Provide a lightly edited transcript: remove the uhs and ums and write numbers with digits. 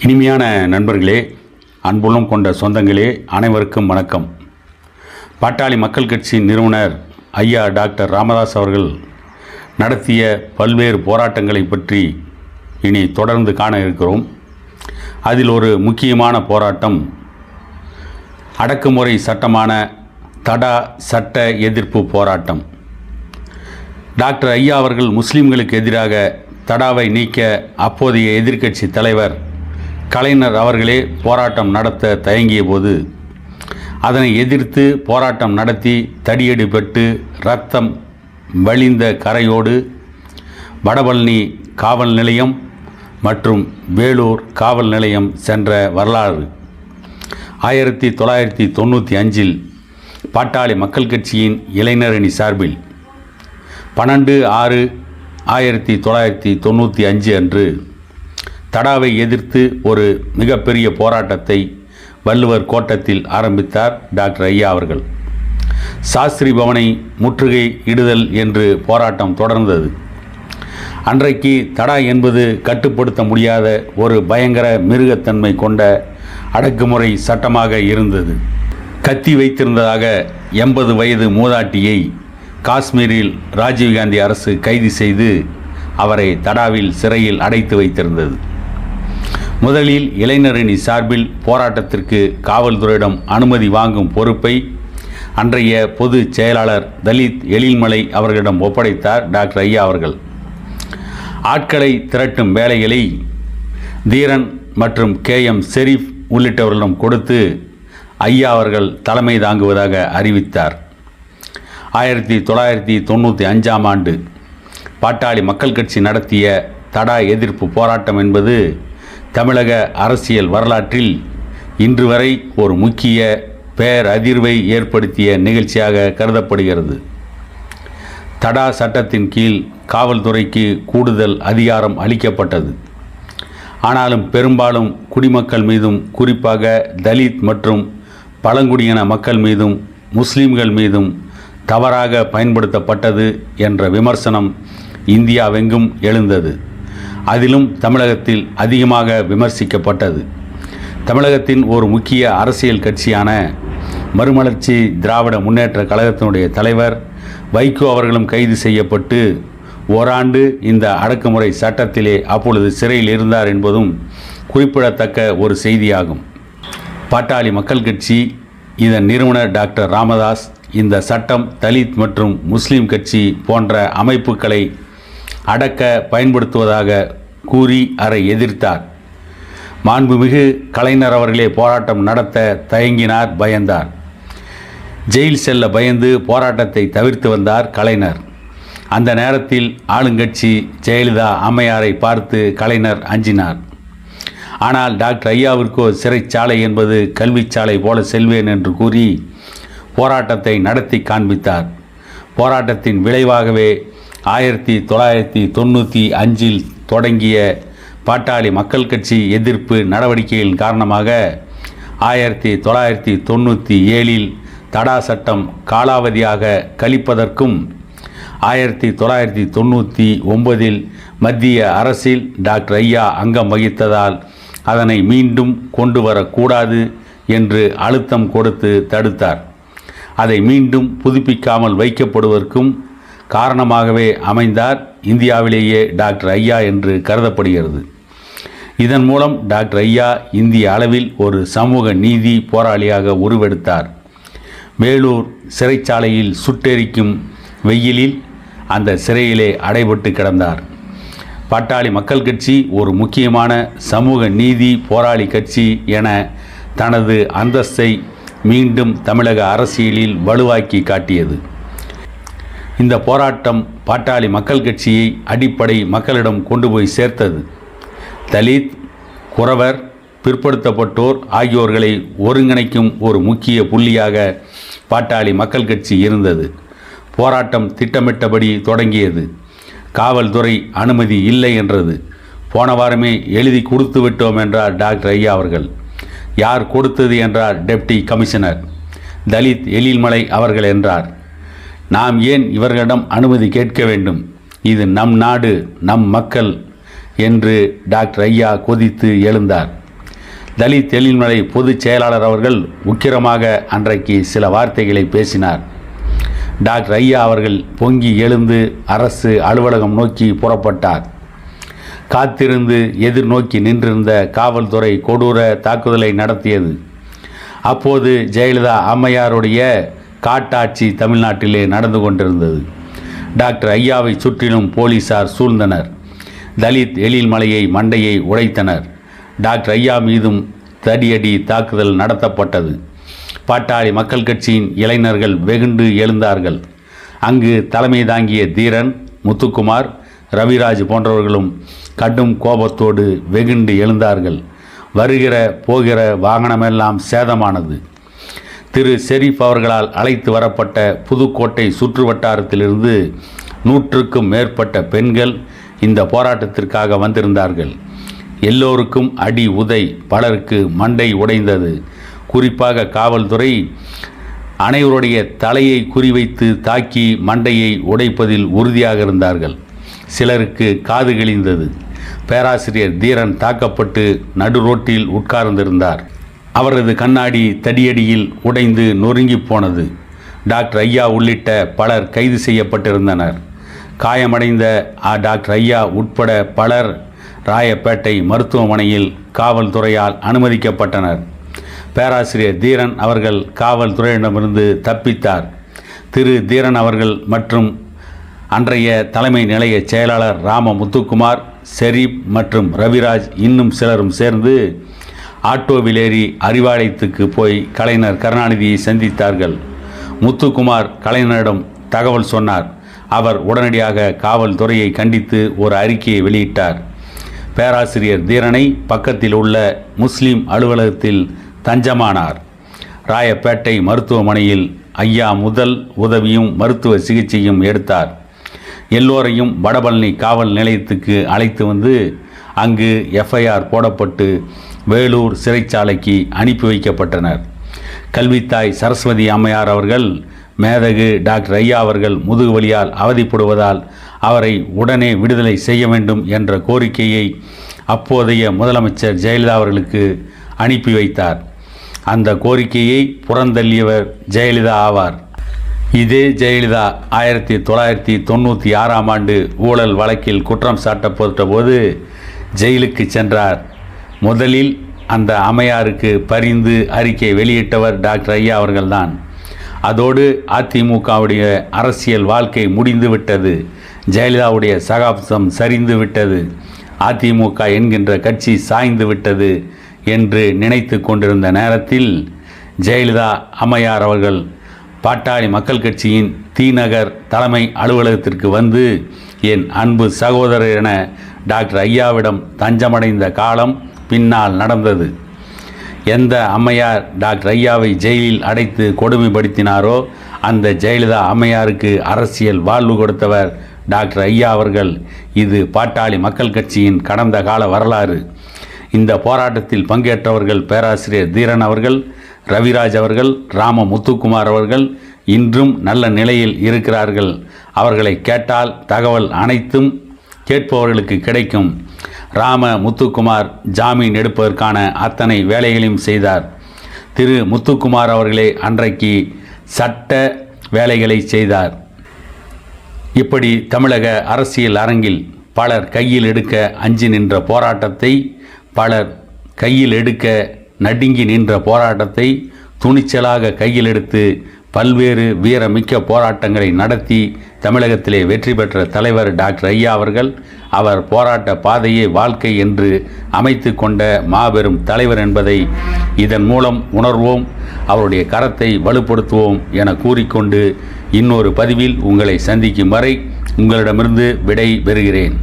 இனிமையான நண்பர்களே, அன்புள்ளம் கொண்ட சொந்தங்களே, அனைவருக்கும் வணக்கம். பாட்டாளி மக்கள் கட்சியின் நிறுவனர் ஐயா டாக்டர் ராமதாஸ் அவர்கள் நடத்திய பல்வேறு போராட்டங்களை பற்றி இனி தொடர்ந்து காண இருக்கிறோம். அதில் ஒரு முக்கியமான போராட்டம் அடக்குமுறை சட்டமான தடா சட்ட எதிர்ப்பு போராட்டம். டாக்டர் ஐயா அவர்கள் முஸ்லிம்களுக்கு எதிராக தடாவை நீக்க அப்போதைய எதிர்க்கட்சி தலைவர் கலைஞர் அவர்களே போராட்டம் நடத்த தயங்கிய போது அதனை எதிர்த்து போராட்டம் நடத்தி தடியடி பெற்று இரத்தம் வழிந்த கரையோடு வடபழனி காவல் நிலையம் மற்றும் வேலூர் காவல் நிலையம் சென்ற வரலாறு 1995 பாட்டாளி மக்கள் கட்சியின் இளைஞரணி சார்பில் 12/6/1995 அன்று தடாவை எதிர்த்து ஒரு மிகப்பெரிய போராட்டத்தை வள்ளுவர் கோட்டத்தில் ஆரம்பித்தார் டாக்டர் ஐயா அவர்கள். சாஸ்திரி பவனை முற்றுகை இடுதல் என்று போராட்டம் தொடர்ந்தது. அன்றைக்கு தடா என்பது கட்டுப்படுத்த முடியாத ஒரு பயங்கர மிருகத்தன்மை கொண்ட அடக்குமுறை சட்டமாக இருந்தது. கத்தி வைத்திருந்ததாக 80 வயது மூதாட்டியை காஷ்மீரில் ராஜீவ்காந்தி அரசு கைது செய்து அவரை தடாவில் சிறையில் அடைத்து வைத்திருந்தது. முதலில் இளைஞரணி சார்பில் போராட்டத்திற்கு காவல்துறையிடம் அனுமதி வாங்கும் பொறுப்பை அன்றைய பொதுச் செயலாளர் தலித் எழில்மலை அவர்களிடம் ஒப்படைத்தார் டாக்டர் ஐயா அவர்கள். ஆட்களை திரட்டும் வேலைகளை தீரன் மற்றும் KM ஷெரீப் உள்ளிட்டவர்களிடம் கொடுத்து ஐயா அவர்கள் தலைமை தாங்குவதாக அறிவித்தார். 1995 ஆண்டு பாட்டாளி மக்கள் கட்சி நடத்திய தடா எதிர்ப்பு போராட்டம் என்பது தமிழக அரசியல் வரலாற்றில் இன்று வரை ஒரு முக்கிய பேரதிர்வை ஏற்படுத்திய நிகழ்ச்சியாக கருதப்படுகிறது. தடா சட்டத்தின் கீழ் காவல்துறைக்கு கூடுதல் அதிகாரம் அளிக்கப்பட்டது. ஆனாலும் பெரும்பாலும் குடிமக்கள் மீதும், குறிப்பாக தலித் மற்றும் பழங்குடியின மக்கள் மீதும் முஸ்லிம்கள் மீதும் தவறாக பயன்படுத்தப்பட்டது என்ற விமர்சனம் இந்தியாவெங்கும் எழுந்தது. அதிலும் தமிழகத்தில் அதிகமாக விமர்சிக்கப்பட்டது. தமிழகத்தின் ஒரு முக்கிய அரசியல் கட்சியான மறுமலர்ச்சி திராவிட முன்னேற்ற கழகத்தினுடைய தலைவர் வைகோ அவர்களும் கைது செய்யப்பட்டு ஓராண்டு இந்த அடக்குமுறை சட்டத்திலே அப்பொழுது சிறையில் இருந்தார் என்பதும் குறிப்பிடத்தக்க ஒரு செய்தியாகும். பாட்டாளி மக்கள் கட்சி இதன் நிறுவனர் டாக்டர் ராமதாஸ் இந்த சட்டம் தலித் மற்றும் முஸ்லீம் கட்சி போன்ற அமைப்புகளை அடக்க பயன்படுத்துவதாக கூறி அதை எதிர்த்தார். மாண்புமிகு கலைஞர் அவர்களே போராட்டம் நடத்த தயங்கினார், பயந்தார். ஜெயில் செல்ல பயந்து போராட்டத்தை தவிர்த்து வந்தார் கலைஞர். அந்த நேரத்தில் ஆளுங்கட்சி ஜெயலலிதா அம்மையாரை பார்த்து கலைஞர் அஞ்சினார். ஆனால் டாக்டர் ஐயாவிற்கோ சிறைச்சாலை என்பது கல்விச்சாலை போல செல்வேன் என்று கூறி போராட்டத்தை நடத்தி காண்பித்தார். போராட்டத்தின் விளைவாகவே 1995 தொடங்கிய பாட்டாளி மக்கள் கட்சி எதிர்ப்பு நடவடிக்கையின் காரணமாக 1997 தடா சட்டம் காலாவதியாக கழிப்பதற்கும் 1999 மத்திய அரசில் டாக்டர் ஐயா அங்கம் வகித்ததால் அதனை மீண்டும் கொண்டு வரக்கூடாது என்று அழுத்தம் கொடுத்து தடுத்தார். அதை மீண்டும் புதுப்பிக்காமல் வைக்கப்படுவதற்கும் காரணமாகவே அமைந்தார் இந்தியாவிலேயே டாக்டர் ஐயா என்று கருதப்படுகிறது. இதன் மூலம் டாக்டர் ஐயா இந்திய அளவில் ஒரு சமூக நீதி போராளியாக உருவெடுத்தார். வேலூர் சிறைச்சாலையில் சுட்டெரிக்கும் வெயிலில் அந்த சிறையிலே அடைபட்டு கிடந்தார். பாட்டாளி மக்கள் கட்சி ஒரு முக்கியமான சமூக நீதி போராளி கட்சி என தனது அந்தஸ்தை மீண்டும் தமிழக அரசியலில் வலுவாக்கி காட்டியது. இந்த போராட்டம் பாட்டாளி மக்கள் கட்சியை அடிப்படை மக்களிடம் கொண்டு போய் சேர்த்தது. தலித், குறவர், பிற்படுத்தப்பட்டோர் ஆகியோர்களை ஒருங்கிணைக்கும் ஒரு முக்கிய புள்ளியாக பாட்டாளி மக்கள் கட்சி இருந்தது. போராட்டம் திட்டமிட்டபடி தொடங்கியது. காவல்துறை அனுமதி இல்லை என்றது. போன வாரமே எழுதி கொடுத்து விட்டோம் என்றார் டாக்டர் ஐயா அவர்கள். யார் கொடுத்தது என்றார் டெப்டி கமிஷனர். தலித் எழில்மலை அவர்கள் என்றார். நாம் ஏன் இவர்களிடம் அனுமதி கேட்க வேண்டும்? இது நம் நாடு, நம் மக்கள் என்று டாக்டர் ஐயா கொதித்து எழுந்தார். தலித் எழில்மலை பொதுச் செயலாளர் அவர்கள் உக்கிரமாக அன்றைக்கு சில வார்த்தைகளை பேசினார். டாக்டர் ஐயா அவர்கள் பொங்கி எழுந்து அரசு அலுவலகம் நோக்கி புறப்பட்டார். காத்திருந்து எதிர்நோக்கி நின்றிருந்த காவல்துறை கொடூர தாக்குதலை நடத்தியது. அப்போது ஜெயலலிதா அம்மையாருடைய காட்டாட்சி தமிழ்நாட்டிலே நடந்து கொண்டிருந்தது. டாக்டர் ஐயாவை சுற்றிலும் போலீசார் சூழ்ந்தனர். தலித் எழில்மலையை மண்டையை உடைத்தனர். டாக்டர் ஐயா மீதும் தடியடி தாக்குதல் நடத்தப்பட்டது. பாட்டாளி மக்கள் கட்சியின் இளைஞர்கள் வெகுண்டு எழுந்தார்கள். அங்கு தலைமை தாங்கிய தீரன், முத்துக்குமார், ரவிராஜ் போன்றவர்களும் கடும் கோபத்தோடு வெகுண்டு எழுந்தார்கள். வருகிற போகிற வாகனமெல்லாம் சேதமானது. திரு ஷெரீப் அவர்களால் அழைத்து வரப்பட்ட புதுக்கோட்டை சுற்று வட்டாரத்திலிருந்து 100க்கும் மேற்பட்ட பெண்கள் இந்த போராட்டத்திற்காக வந்திருந்தார்கள். எல்லோருக்கும் அடி உதை, பலருக்கு மண்டை உடைந்தது. குறிப்பாக காவல்துறை அனைவருடைய தலையை குறிவைத்து தாக்கி மண்டையை உடைப்பதில் உறுதியாக இருந்தார்கள். சிலருக்கு காது கிழிந்தது. பேராசிரியர் தீரன் தாக்கப்பட்டு நடு ரோட்டில் உட்கார்ந்திருந்தார். அவரது கண்ணாடி தடியடியில் உடைந்து நொறுங்கி போனது. டாக்டர் ஐயா உள்ளிட்ட பலர் கைது செய்யப்பட்டிருந்தனர். காயமடைந்த டாக்டர் ஐயா உட்பட பலர் ராயப்பேட்டை மருத்துவமனையில் காவல்துறையால் அனுமதிக்கப்பட்டனர். பேராசிரியர் தீரன் அவர்கள் காவல்துறையிடமிருந்து தப்பித்தார். திரு தீரன் அவர்கள் மற்றும் அன்றைய தலைமை நிலைய செயலாளர் ராம முத்துக்குமார், ஷெரீப் மற்றும் ரவிராஜ் இன்னும் சிலரும் சேர்ந்து ஆட்டோவில் ஏறி அறிவாலயத்துக்கு போய் கலைஞர் கருணாநிதியை சந்தித்தார்கள். முத்துக்குமார் கலைஞரிடம் தகவல் சொன்னார். அவர் உடனடியாக காவல்துறையை கண்டித்து ஒரு அறிக்கையை வெளியிட்டார். பேராசிரியர் தீரனை பக்கத்தில் உள்ள முஸ்லீம் அலுவலகத்தில் தஞ்சமானார். ராயப்பேட்டை மருத்துவமனையில் ஐயா முதல் உதவியும் மருத்துவ சிகிச்சையும் எடுத்தார். எல்லோரையும் வடபழனி காவல் நிலையத்துக்கு அழைத்து வந்து அங்கு எஃப்ஐஆர் போடப்பட்டு வேலூர் சிறைச்சாலைக்கு அனுப்பி வைக்கப்பட்டனர். கல்வித்தாய் சரஸ்வதி அம்மையார் அவர்கள் மேதகு டாக்டர் ஐயா அவர்கள் முதுகு வலியால் அவதிப்படுவதால் அவரை உடனே விடுதலை செய்ய வேண்டும் என்ற கோரிக்கையை அப்போதைய முதலமைச்சர் ஜெயலலிதா அவர்களுக்கு அனுப்பி வைத்தார். அந்த கோரிக்கையை புறந்தள்ளியவர் ஜெயலலிதா ஆவார். இதே ஜெயலலிதா 1996ஆம் ஆண்டு ஊழல் வழக்கில் குற்றம் சாட்டப்பட்ட போது ஜெயிலுக்கு சென்றார். முதலில் அந்த அம்மையாருக்கு பரிந்து அறிக்கை வெளியிட்டவர் டாக்டர் ஐயா அவர்கள்தான். அதோடு அதிமுகவுடைய அரசியல் வாழ்க்கை முடிந்து விட்டது. ஜெயலலிதாவுடைய சகாப்தம் சரிந்து விட்டது. அதிமுக என்கின்ற கட்சி சாய்ந்து விட்டது என்று நினைத்து கொண்டிருந்த நேரத்தில் ஜெயலலிதா அம்மையார் அவர்கள் பாட்டாளி மக்கள் கட்சியின் தீநகர் தலைமை அலுவலகத்திற்கு வந்து என் அன்பு சகோதரர் என டாக்டர் ஐயாவிடம் தஞ்சமடைந்த காலம் பின்னால் நடந்தது. எந்த அம்மையார் டாக்டர் ஐயாவை ஜெயிலில் அடைத்து கொடுமைப்படுத்தினாரோ அந்த ஜெயலலிதா அம்மையாருக்கு அரசியல் வாழ்வு கொடுத்தவர் டாக்டர் ஐயா அவர்கள். இது பாட்டாளி மக்கள் கட்சியின் கடந்த கால வரலாறு. இந்த போராட்டத்தில் பங்கேற்றவர்கள் பேராசிரியர் தீரன் அவர்கள், ரவிராஜ் அவர்கள், ராம முத்துக்குமார் அவர்கள் இன்றும் நல்ல நிலையில் இருக்கிறார்கள். அவர்களை கேட்டால் தகவல் அனைத்தும் கேட்பவர்களுக்கு கிடைக்கும். ராம முத்துக்குமார் ஜாமீன் எடுப்பதற்கான அத்தனை வேலைகளையும் செய்தார். திரு முத்துக்குமார் அவர்களே அன்றைக்கு சட்ட வேலைகளை செய்தார். இப்படி தமிழக அரசியல் அரங்கில் பலர் கையில் எடுக்க அஞ்சி நின்ற போராட்டத்தை, பலர் கையில் எடுக்க நடுங்கி நின்ற போராட்டத்தை துணிச்சலாக கையில் எடுத்து பல்வேறு வீரமிக்க போராட்டங்களை நடத்தி தமிழகத்திலே வெற்றி பெற்ற தலைவர் டாக்டர் ஐயா அவர்கள். அவர் போராட்ட பாதையே வாழ்க்கை என்று அமைத்து கொண்ட மாபெரும் தலைவர் என்பதை இதன் மூலம் உணர்வோம். அவருடைய கரத்தை வலுப்படுத்துவோம் என கூறிக்கொண்டு இன்னொரு பதிவில் உங்களை சந்திக்கும் வரை உங்களிடமிருந்து விடை பெறுகிறேன்.